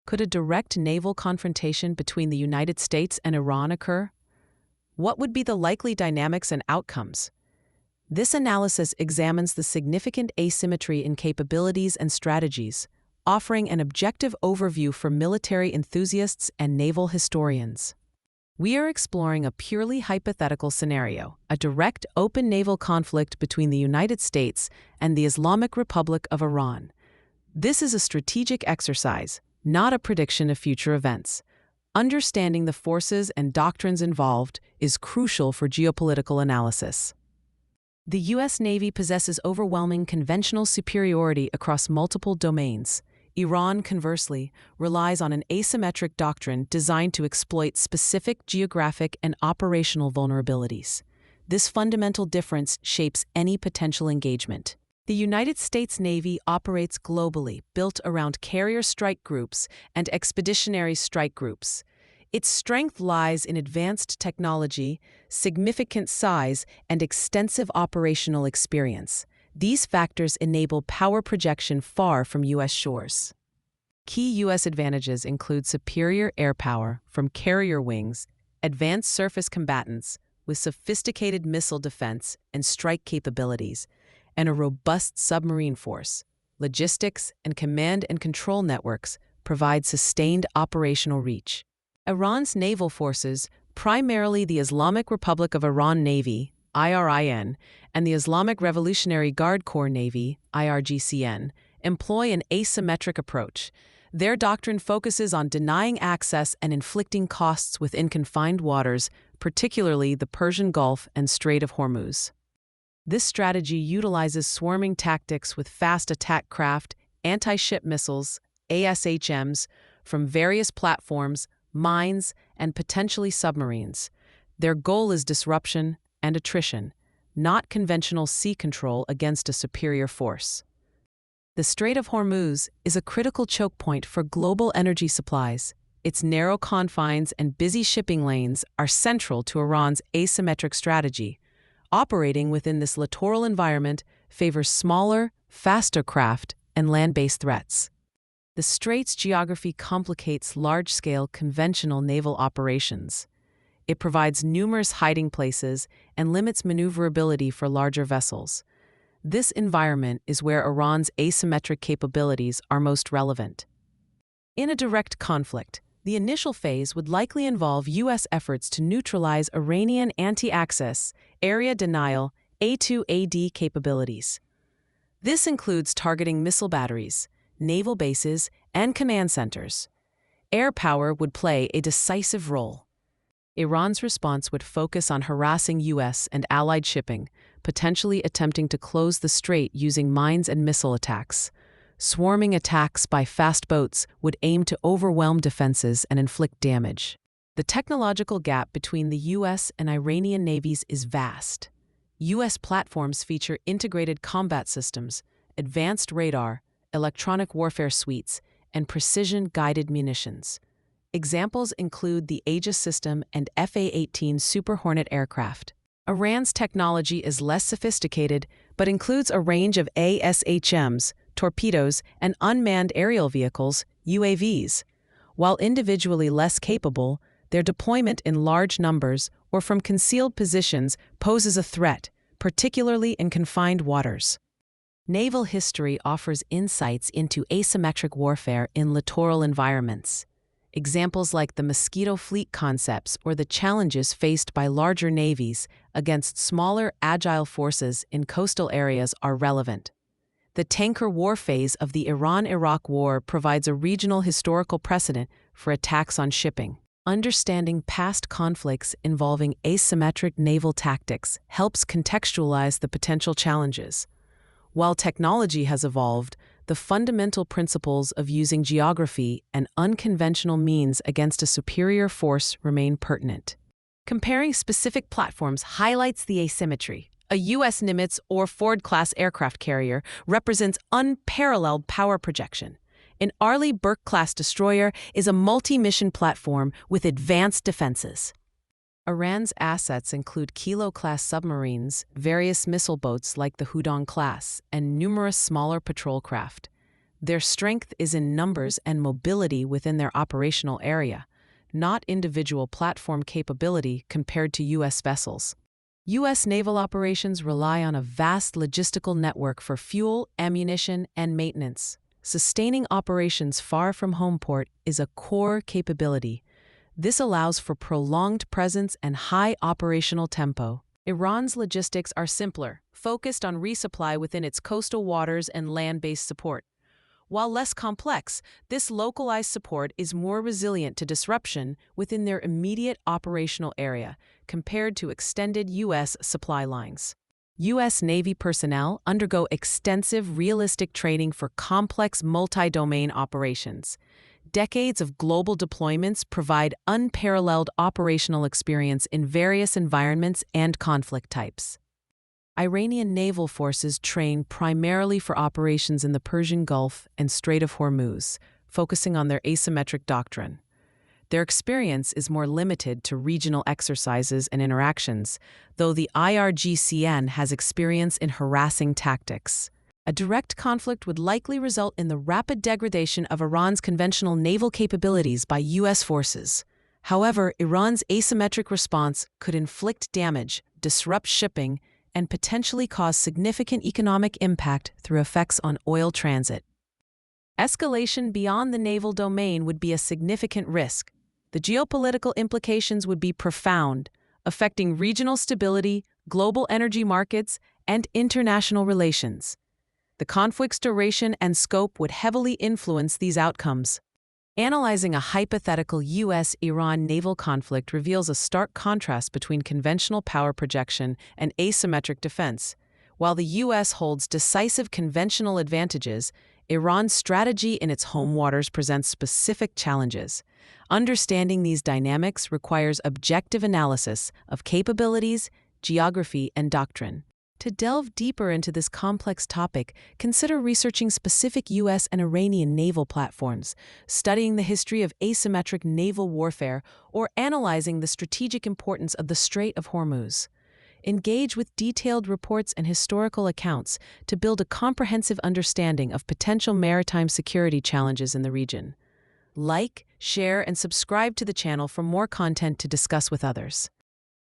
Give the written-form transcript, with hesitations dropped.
Could a direct naval confrontation between the United States and Iran occur? What would be the likely dynamics and outcomes? This analysis examines the significant asymmetry in capabilities and strategies, offering an objective overview for military enthusiasts and naval historians. We are exploring a purely hypothetical scenario, a direct open naval conflict between the United States and the Islamic Republic of Iran. This is a strategic exercise, not a prediction of future events. Understanding the forces and doctrines involved is crucial for geopolitical analysis. The U.S. Navy possesses overwhelming conventional superiority across multiple domains. Iran, conversely, relies on an asymmetric doctrine designed to exploit specific geographic and operational vulnerabilities. This fundamental difference shapes any potential engagement. The United States Navy operates globally, built around carrier strike groups and expeditionary strike groups. Its strength lies in advanced technology, significant size, and extensive operational experience. These factors enable power projection far from U.S. shores. Key U.S. advantages include superior air power from carrier wings, advanced surface combatants with sophisticated missile defense and strike capabilities, and a robust submarine force. Logistics and command and control networks provide sustained operational reach. Iran's naval forces, primarily the Islamic Republic of Iran Navy, IRIN, and the Islamic Revolutionary Guard Corps Navy, IRGCN, employ an asymmetric approach. Their doctrine focuses on denying access and inflicting costs within confined waters, particularly the Persian Gulf and Strait of Hormuz. This strategy utilizes swarming tactics with fast attack craft, anti-ship missiles, ASHMs, from various platforms, mines, and potentially submarines. Their goal is disruption and attrition, not conventional sea control against a superior force. The Strait of Hormuz is a critical choke point for global energy supplies. Its narrow confines and busy shipping lanes are central to Iran's asymmetric strategy. Operating within this littoral environment favors smaller, faster craft and land-based threats. The strait's geography complicates large-scale conventional naval operations. It provides numerous hiding places and limits maneuverability for larger vessels. This environment is where Iran's asymmetric capabilities are most relevant. In a direct conflict, the initial phase would likely involve U.S. efforts to neutralize Iranian anti-access, area denial, A2AD capabilities. This includes targeting missile batteries, naval bases, and command centers. Air power would play a decisive role. Iran's response would focus on harassing U.S. and allied shipping, potentially attempting to close the strait using mines and missile attacks. Swarming attacks by fast boats would aim to overwhelm defenses and inflict damage. The technological gap between the U.S. and Iranian navies is vast. U.S. platforms feature integrated combat systems, advanced radar, electronic warfare suites, and precision-guided munitions. Examples include the Aegis system and F/A-18 Super Hornet aircraft. Iran's technology is less sophisticated, but includes a range of ASHMs, torpedoes, and unmanned aerial vehicles, UAVs. While individually less capable, their deployment in large numbers or from concealed positions poses a threat, particularly in confined waters. Naval history offers insights into asymmetric warfare in littoral environments. Examples like the mosquito fleet concepts or the challenges faced by larger navies against smaller, agile forces in coastal areas are relevant. The tanker war phase of the Iran-Iraq War provides a regional historical precedent for attacks on shipping. Understanding past conflicts involving asymmetric naval tactics helps contextualize the potential challenges. While technology has evolved, the fundamental principles of using geography and unconventional means against a superior force remain pertinent. Comparing specific platforms highlights the asymmetry. A U.S. Nimitz or Ford-class aircraft carrier represents unparalleled power projection. An Arleigh Burke-class destroyer is a multi-mission platform with advanced defenses. Iran's assets include Kilo-class submarines, various missile boats like the Hudon class, and numerous smaller patrol craft. Their strength is in numbers and mobility within their operational area, not individual platform capability compared to U.S. vessels. U.S. naval operations rely on a vast logistical network for fuel, ammunition, and maintenance. Sustaining operations far from home port is a core capability. This allows for prolonged presence and high operational tempo. Iran's logistics are simpler, focused on resupply within its coastal waters and land-based support. While less complex, this localized support is more resilient to disruption within their immediate operational area compared to extended U.S. supply lines. U.S. Navy personnel undergo extensive realistic training for complex multi-domain operations. Decades of global deployments provide unparalleled operational experience in various environments and conflict types. Iranian naval forces train primarily for operations in the Persian Gulf and Strait of Hormuz, focusing on their asymmetric doctrine. Their experience is more limited to regional exercises and interactions, though the IRGCN has experience in harassing tactics. A direct conflict would likely result in the rapid degradation of Iran's conventional naval capabilities by U.S. forces. However, Iran's asymmetric response could inflict damage, disrupt shipping, and potentially cause significant economic impact through effects on oil transit. Escalation beyond the naval domain would be a significant risk. The geopolitical implications would be profound, affecting regional stability, global energy markets, and international relations. The conflict's duration and scope would heavily influence these outcomes. Analyzing a hypothetical U.S.-Iran naval conflict reveals a stark contrast between conventional power projection and asymmetric defense. While the U.S. holds decisive conventional advantages, Iran's strategy in its home waters presents specific challenges. Understanding these dynamics requires objective analysis of capabilities, geography, and doctrine. To delve deeper into this complex topic, consider researching specific U.S. and Iranian naval platforms, studying the history of asymmetric naval warfare, or analyzing the strategic importance of the Strait of Hormuz. Engage with detailed reports and historical accounts to build a comprehensive understanding of potential maritime security challenges in the region. Like, share, and subscribe to the channel for more content to discuss with others.